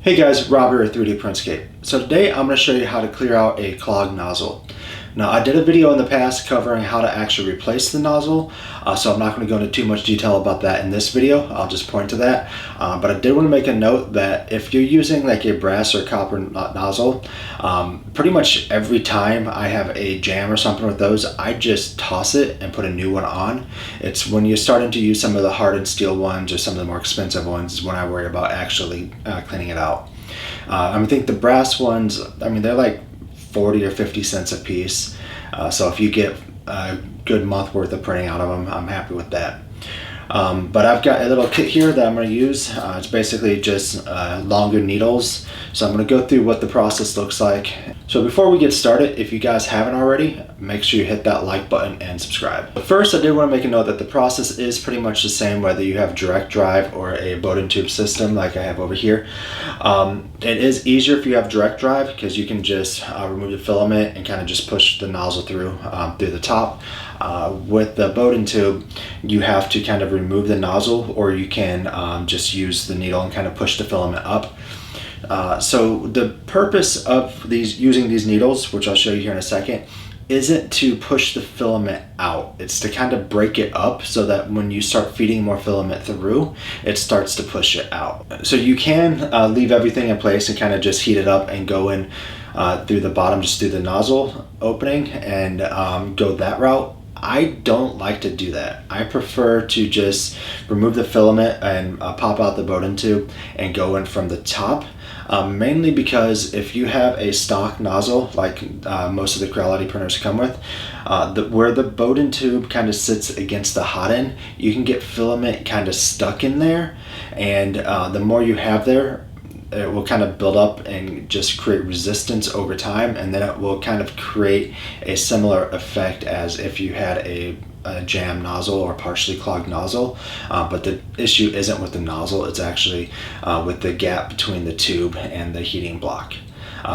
Hey guys, Rob here at 3D Printscape. So today I'm going to show you how to clear out a clogged nozzle. Now I did a video in the past covering how to actually replace the nozzle, so I'm not going to go into too much detail about that in this video. I'll just point to that. But I did want to make a note that if you're using like a brass or copper nozzle, pretty much every time I have a jam or something with those, I just toss it and put a new one on. It's when you're starting to use some of the hardened steel ones or some of the more expensive ones is when I worry about actually cleaning it out. I think the brass ones, they're like 40 or 50 cents a piece. So if you get a good month worth of printing out of them, I'm happy with that. But I've got a little kit here that I'm going to use. It's basically just longer needles. So I'm going to go through what the process looks like. So before we get started, if you guys haven't already, make sure you hit that like button and subscribe. But first, I did want to make a note that the process is pretty much the same whether you have direct drive or a bowed-in tube system like I have over here. It is easier if you have direct drive because you can just remove the filament and kind of just push the nozzle through the top. With the bowed-in tube, you have to kind of remove the nozzle, or you can just use the needle and kind of push the filament up. So the purpose of using these needles, which I'll show you here in a second, isn't to push the filament out. It's to kind of break it up so that when you start feeding more filament through, it starts to push it out. So you can leave everything in place and kind of just heat it up and go in through the bottom, just through the nozzle opening, and go that route. I don't like to do that. I prefer to just remove the filament and pop out the bowed-in tube and go in from the top. Mainly because if you have a stock nozzle, like most of the Creality printers come with, where the bowed-in tube kind of sits against the hot end, you can get filament kind of stuck in there, and the more you have there, it will kind of build up and just create resistance over time, and then it will kind of create a similar effect as if you had a jam nozzle or partially clogged nozzle. But the issue isn't with the nozzle, it's actually with the gap between the tube and the heating block.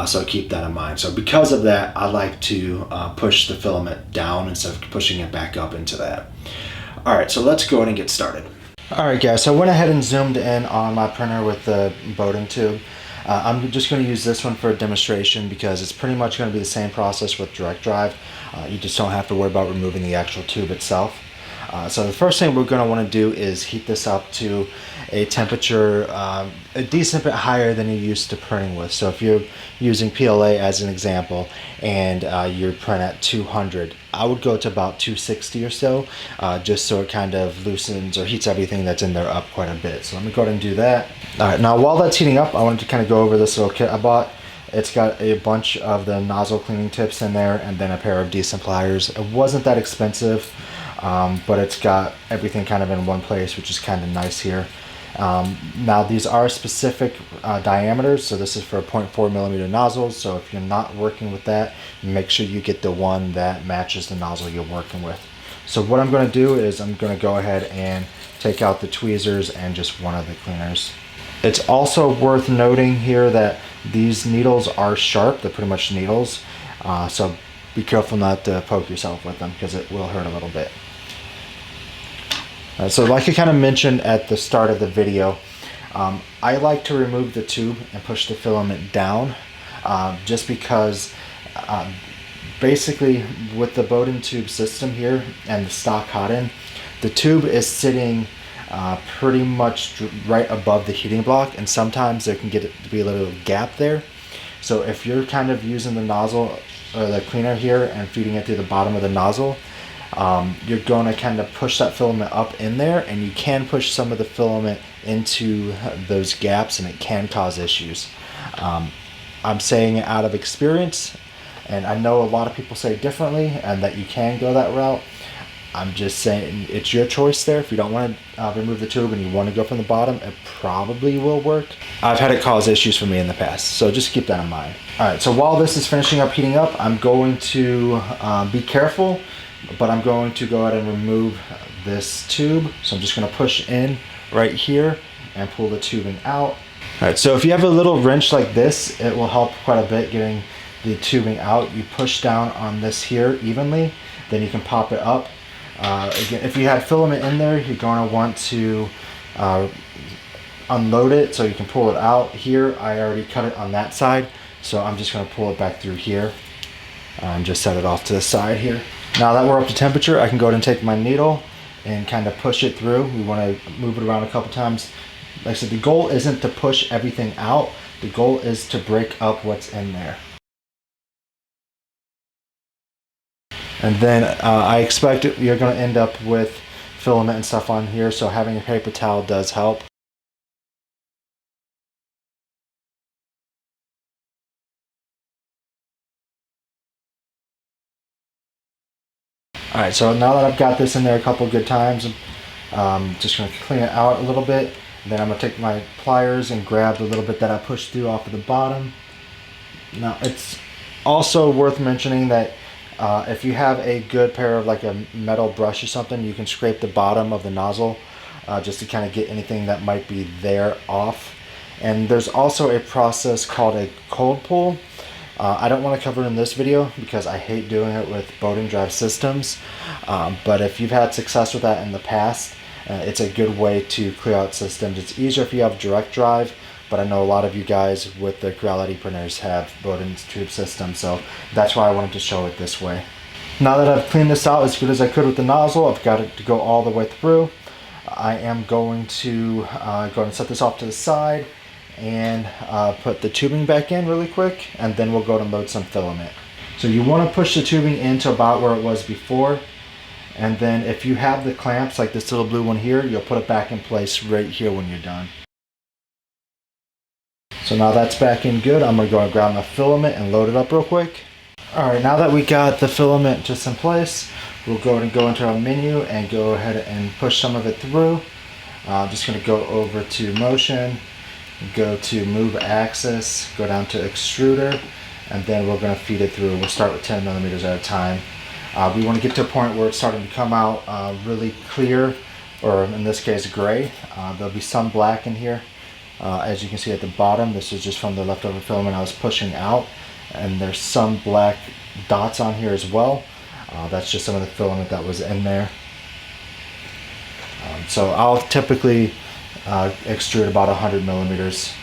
So keep that in mind. So because of that, I like to push the filament down instead of pushing it back up into that. Alright, so let's go ahead and get started. Alright guys, so I went ahead and zoomed in on my printer with the bowed-in tube. I'm just going to use this one for a demonstration because it's pretty much going to be the same process with direct drive. You just don't have to worry about removing the actual tube itself. So the first thing we're going to want to do is heat this up to a temperature a decent bit higher than you're used to printing with. So if you're using PLA as an example and you're print at 200, I would go to about 260 or so, just so it kind of loosens or heats everything that's in there up quite a bit. So let me go ahead and do that. Alright, now while that's heating up, I wanted to kind of go over this little kit I bought. It's got a bunch of the nozzle cleaning tips in there and then a pair of decent pliers. It wasn't that expensive, but it's got everything kind of in one place, which is kind of nice here. Now these are specific diameters, so this is for 0.4 millimeter nozzles, so if you're not working with that, make sure you get the one that matches the nozzle you're working with. So what I'm going to do is I'm going to go ahead and take out the tweezers and just one of the cleaners. It's also worth noting here that these needles are sharp. They're pretty much needles, so be careful not to poke yourself with them because it will hurt a little bit. So like I kind of mentioned at the start of the video, I like to remove the tube and push the filament down, just because basically with the bowed-in tube system here and the stock hot end, the tube is sitting pretty much right above the heating block, and sometimes there can get to be a little gap there. So if you're kind of using the nozzle or the cleaner here and feeding it through the bottom of the nozzle, you're going to kind of push that filament up in there, and you can push some of the filament into those gaps, and it can cause issues. I'm saying it out of experience, and I know a lot of people say differently and that you can go that route. I'm just saying it's your choice there. If you don't want to remove the tube and you want to go from the bottom, it probably will work. I've had it cause issues for me in the past, so just keep that in mind. Alright, so while this is finishing up heating up, I'm going to be careful, but I'm going to go ahead and remove this tube. So I'm just going to push in right here and pull the tubing out. Alright, so if you have a little wrench like this, it will help quite a bit getting the tubing out. You push down on this here evenly, then you can pop it up. Again, if you had filament in there, you're going to want to unload it so you can pull it out. Here I already cut it on that side, so I'm just going to pull it back through here and just set it off to the side here. Now that we're up to temperature, I can go ahead and take my needle and kind of push it through. We want to move it around a couple times. Like I said, the goal isn't to push everything out. The goal is to break up what's in there. And then I expect you're going to end up with filament and stuff on here, so having a paper towel does help. Alright, so now that I've got this in there a couple good times, I'm just going to clean it out a little bit. Then I'm going to take my pliers and grab the little bit that I pushed through off of the bottom. Now it's also worth mentioning that if you have a good pair of like a metal brush or something, you can scrape the bottom of the nozzle just to kind of get anything that might be there off. And there's also a process called a cold pull. I don't want to cover it in this video because I hate doing it with boating drive systems, but if you've had success with that in the past, it's a good way to clear out systems. It's easier if you have direct drive, but I know a lot of you guys with the Creality printers have boating tube systems, so that's why I wanted to show it this way. Now that I've cleaned this out as good as I could with the nozzle, I've got it to go all the way through. I am going to go and set this off to the side and put the tubing back in really quick, and then we'll go to load some filament. So you want to push the tubing into about where it was before, and then if you have the clamps like this little blue one here, you'll put it back in place right here when you're done. So now that's back in good, I'm going to go and grab my filament and load it up real quick. Alright, now that we got the filament just in place, we'll go ahead and go into our menu and go ahead and push some of it through. I'm just going to go over to motion, go to move axis, go down to extruder, and then we're going to feed it through. We'll start with 10 millimeters at a time. We want to get to a point where it's starting to come out really clear, or in this case gray. There'll be some black in here. As you can see at the bottom, this is just from the leftover filament I was pushing out, and there's some black dots on here as well. That's just some of the filament that was in there. So I'll typically extrude about 100 millimeters.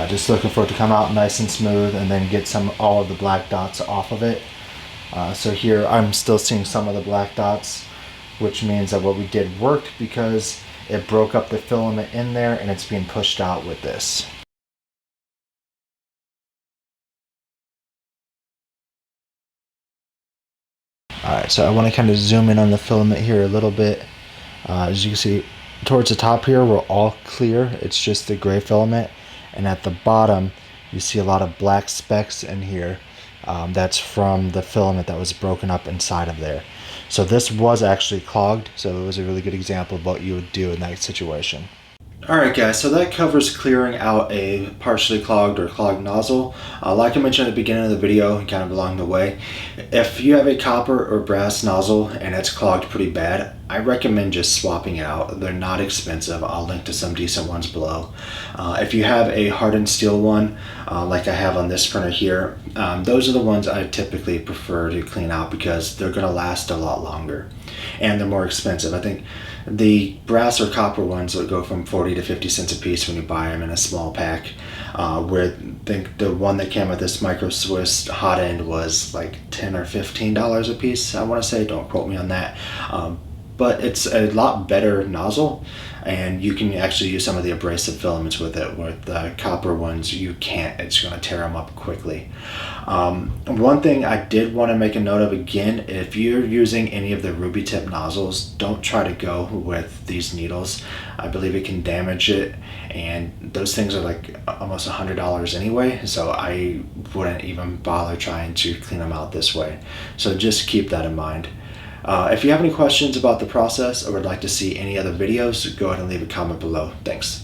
Just looking for it to come out nice and smooth and then get all of the black dots off of it. So here I'm still seeing some of the black dots, which means that what we did worked because it broke up the filament in there and it's being pushed out with this. Alright, so I want to kind of zoom in on the filament here a little bit. As you can see, towards the top here we're all clear, it's just the gray filament, and at the bottom you see a lot of black specks in here. That's from the filament that was broken up inside of there. So this was actually clogged, so it was a really good example of what you would do in that situation. Alright guys, so that covers clearing out a partially clogged or clogged nozzle. Like I mentioned at the beginning of the video and kind of along the way, if you have a copper or brass nozzle and it's clogged pretty bad, I recommend just swapping it out. They're not expensive. I'll link to some decent ones below. If you have a hardened steel one, like I have on this printer here, those are the ones I typically prefer to clean out because they're going to last a lot longer and they're more expensive. I think the brass or copper ones will go from 40 to 50 cents a piece when you buy them in a small pack, where I think the one that came with this Micro Swiss hot end was like $10 or $15 a piece, I want to say. Don't quote me on that. But it's a lot better nozzle, and you can actually use some of the abrasive filaments with it. With the copper ones, you can't. It's going to tear them up quickly. One thing I did want to make a note of again, if you're using any of the ruby tip nozzles, don't try to go with these needles. I believe it can damage it, and those things are like almost $100 anyway, so I wouldn't even bother trying to clean them out this way. So just keep that in mind. If you have any questions about the process or would like to see any other videos, go ahead and leave a comment below. Thanks.